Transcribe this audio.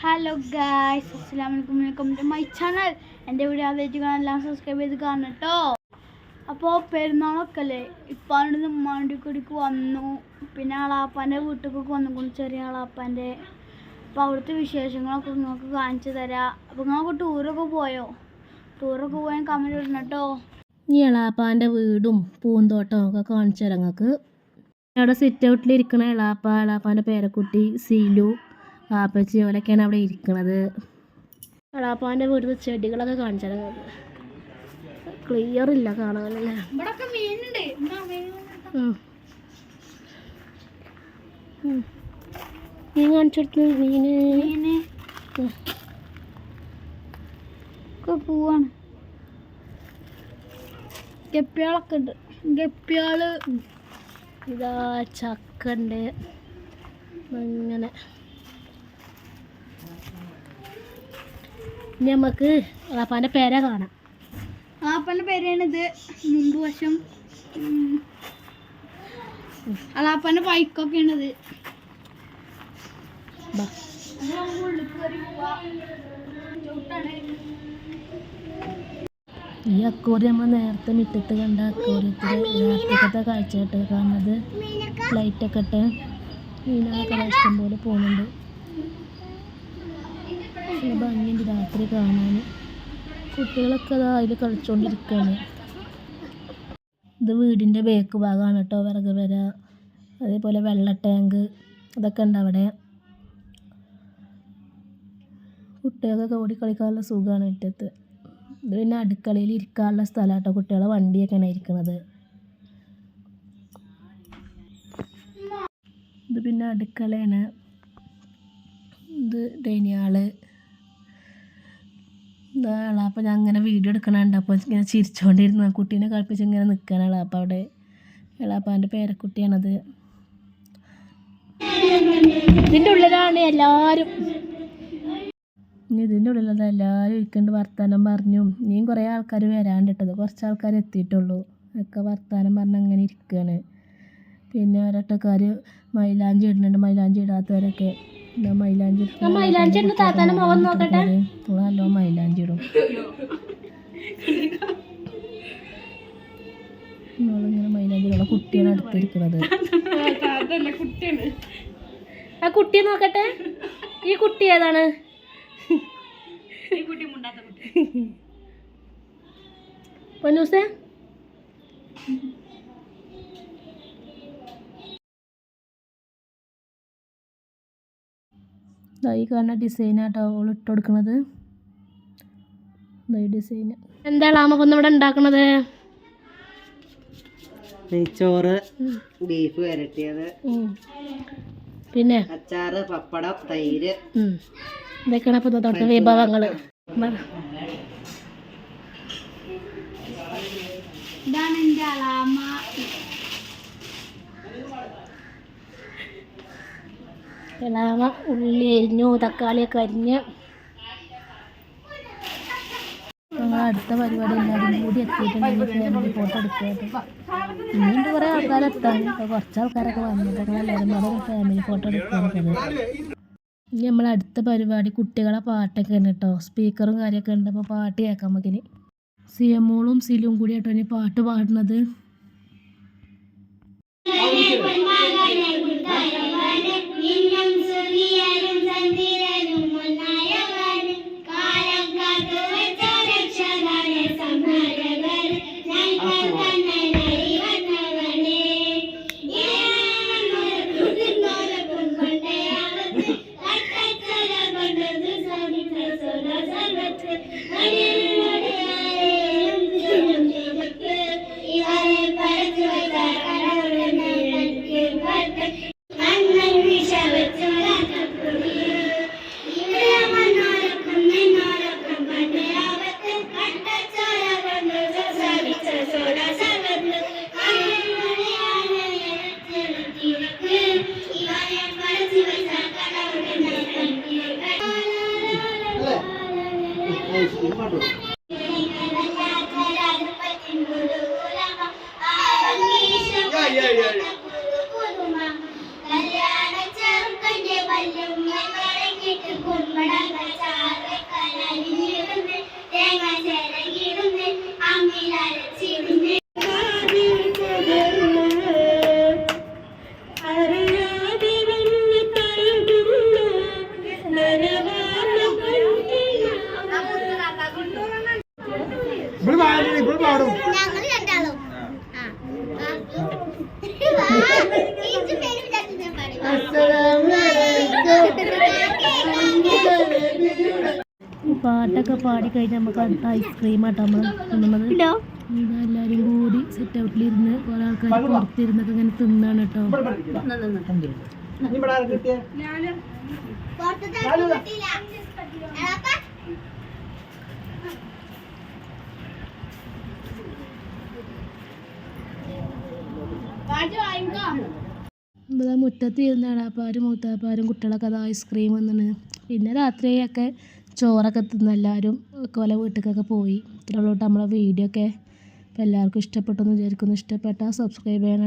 Hello guys, അസ്സലാമു അലൈക്കും. Welcome to my channel. എൻ്റെ വീഡിയോ ആദ്യമായിട്ട് കാണാൻ സബ്സ്ക്രൈബ് ചെയ്ത് കാണണം കേട്ടോ. അപ്പോൾ പെരുന്നാളൊക്കെ അല്ലേ, ഇപ്പാണ്ട് മാണ്ടിക്കുടിക്ക് വന്നു. പിന്നെ ആളാപ്പാൻ്റെ വീട്ടിലേക്ക് വന്നു, ചെറിയ ആളാപ്പാൻ്റെ. അപ്പോൾ അവിടുത്തെ വിശേഷങ്ങളൊക്കെ നിങ്ങൾക്ക് കാണിച്ചു തരാം. അപ്പോൾ നിങ്ങൾക്ക് ടൂറൊക്കെ പോയോ? ടൂറൊക്കെ പോയാൽ കമൻറ്റ് ഇടണം കേട്ടോ. ഈ എളാപ്പാൻ്റെ വീടും പൂന്തോട്ടവും ഒക്കെ കാണിച്ചു തരാം നിങ്ങൾക്ക്. അവിടെ സിറ്റ് ഔട്ടിലിരിക്കണ എളാപ്പാൻ്റെ പേരക്കുട്ടി സീലു, പാപ്പച്ചി ഓലൊക്കെയാണ് അവിടെ ഇരിക്കണത്. എളാപ്പാൻ്റെ വീട്ടിൽ ചെടികളൊക്കെ കാണിച്ചു തരാം. ക്ലിയർ ഇല്ല കാണാനല്ലേ. മീൻ കാണിച്ചെടുത്ത് മീന് പോവാണ്. ഗപ്പികളൊക്കെ ഉണ്ട്. ഗപ്പികള് ഇതാ ചക്ക ഉണ്ട്. അങ്ങനെ ഇനി നമുക്ക് എളാപ്പാൻ്റെ പേര കാണാം. അളാപ്പാൻ്റെ പേരാണിത്. മുമ്പ് വശം അളാപ്പാൻ്റെ ബൈക്കൊക്കെയാണിത്. ഈ അക്കോറി നമ്മൾ നേരത്തെ മുറ്റത്ത് കണ്ട അക്കോറിയത്തിൽ രാത്രിക്കത്തെ കാഴ്ചയായിട്ട് കാണുന്നത്. ലൈറ്റൊക്കെ ഇട്ട് മീനൊക്കെ ഇഷ്ടം പോലെ പോകുന്നുണ്ട്. നല്ല ഭംഗിയുണ്ട് രാത്രി കാണാൻ. കുട്ടികളൊക്കെ അതാ അതിൽ കളിച്ചുകൊണ്ടിരിക്കുകയാണ്. ഇത് വീടിൻ്റെ ബേക്ക് ഭാഗമാണ് കേട്ടോ. വിറക് വര, അതേപോലെ വെള്ള ടാങ്ക് അതൊക്കെ ഉണ്ട് അവിടെ. കുട്ടികൾക്കൊക്കെ ഓടി കളിക്കാനുള്ള സുഖമാണ് മുറ്റത്ത്. ഇത് പിന്നെ അടുക്കളയിൽ ഇരിക്കാനുള്ള സ്ഥലം കേട്ടോ. കുട്ടികളെ വണ്ടിയൊക്കെയാണ് ഇരിക്കുന്നത്. ഇത് പിന്നെ അടുക്കളയാണ്. ഇത് ഡൈനിങ് ഹാള്. അപ്പം ഞാൻ അങ്ങനെ വീഡിയോ എടുക്കണുണ്ട്. അപ്പോൾ ഇങ്ങനെ ചിരിച്ചുകൊണ്ടിരുന്നു കുട്ടീനെ കളിപ്പിച്ച് ഇങ്ങനെ നിൽക്കുകയാണ് അപ്പം അവിടെ. എളാപ്പാൻ്റെ പേരക്കുട്ടിയാണത്. ഇതിൻ്റെ ഉള്ളിലാണ് എല്ലാവരും. ഇതിൻ്റെ ഉള്ളിലത് എല്ലാവരും ഇരിക്കുന്നുണ്ട്. വർത്താനം പറഞ്ഞും ഇനിയും കുറേ ആൾക്കാർ വരാണ്ട് ഇട്ടത്. കുറച്ച് ആൾക്കാർ എത്തിയിട്ടുള്ളൂ. ഒക്കെ വർത്താനം പറഞ്ഞ് അങ്ങനെ ഇരിക്കുകയാണ്. പിന്നെ ഒരട്ടക്കാർ മൈലാഞ്ചി ഇടുന്നുണ്ട്. മൈലാഞ്ചി ഇടാത്തവരൊക്കെ മൈലാഞ്ചി നല്ലോ മൈലാഞ്ചി ഇടും. നമ്മളിങ്ങനെ മൈലാഞ്ചി ഇടുന്ന കുട്ടിയാണ് അടുത്തിരിക്കുന്നത്. ആ കുട്ടിയെ നോക്കട്ടെ. ഈ കുട്ടി ഏതാണ്? പൊന്നൂസേ, ഈ കാണുന്ന ഡിസൈനാട്ടോ അവൾ ഇട്ട് കൊടുക്കുന്നത്. ഈ ഡിസൈന് എന്താണ് നമുക്കൊന്നും ഇവിടെ ഉണ്ടാക്കണത്? നെയ്ച്ചോറ്, ബീഫ് വരട്ടിയത്, പിന്നെ അച്ചാറ്, പപ്പടം, തൈര്. ഇതൊക്കെയാണ് അപ്പോൾ തൊട്ട വിഭവങ്ങൾ. ഇതാണ് എൻ്റെ അളാമ്മ. എളാമ ഉള്ളി അരിഞ്ഞു, തക്കാളിയൊക്കെ അരിഞ്ഞ്. ഞങ്ങൾ അടുത്ത പരിപാടി എല്ലാവരും കൂടി എത്തിയിട്ടുണ്ടെങ്കിൽ ഫാമിലി ഫോട്ടോ എടുക്കുക. ഇനിയുണ്ട് കുറേ ആൾക്കാരെത്താൻ. അപ്പോൾ കുറച്ച് ആൾക്കാരൊക്കെ വന്നിട്ട് എല്ലാവരും കൂടെ ഫാമിലി ഫോട്ടോ എടുക്കുകയാണ്. ഇനി നമ്മൾ അടുത്ത പരിപാടി കുട്ടികളെ പാട്ടൊക്കെ ഉണ്ട് കേട്ടോ. സ്പീക്കറും കാര്യമൊക്കെ ഉണ്ട്. അപ്പോൾ പാട്ട് കേൾക്കാൻ നമുക്കിനി. സിയമോളും സിലും കൂടി കേട്ടോ ഇനി പാട്ട് പാടുന്നത്. കുമ്മട ഞങ്ങൾ രണ്ടാളും ഈ പാട്ടൊക്കെ പാടി കഴിഞ്ഞാൽ നമുക്ക് അടുത്ത ഐസ്ക്രീം ആട്ടോ നമ്മൾ തിന്നുന്നത്. എല്ലാവരും കൂടി സെറ്റ് ഔട്ടിലിരുന്ന് കുറെ ആൾക്കാർ പുറത്തിരുന്നൊക്കെ ഇങ്ങനെ തിന്നാണ് കേട്ടോ. ഇവിടെ മുറ്റത്ത് ഇരുന്നാണ് അപ്പാരും മൂത്താപ്പാരും കുട്ടികളൊക്കെ അത് ഐസ്ക്രീം വന്നിന്. പിന്നെ രാത്രിയൊക്കെ ചോറൊക്കെ തിന്ന് എല്ലാവരും ഓലെ വീട്ടിലേക്കൊക്കെ പോയി. ഇത്രയുള്ളൂ നമ്മളെ വീഡിയോ ഒക്കെ. അപ്പോൾ എല്ലാവർക്കും ഇഷ്ടപ്പെട്ടെന്ന് വിചാരിക്കുന്നു. ഇഷ്ടപ്പെട്ടാൽ സബ്സ്ക്രൈബ് ചെയ്യണം.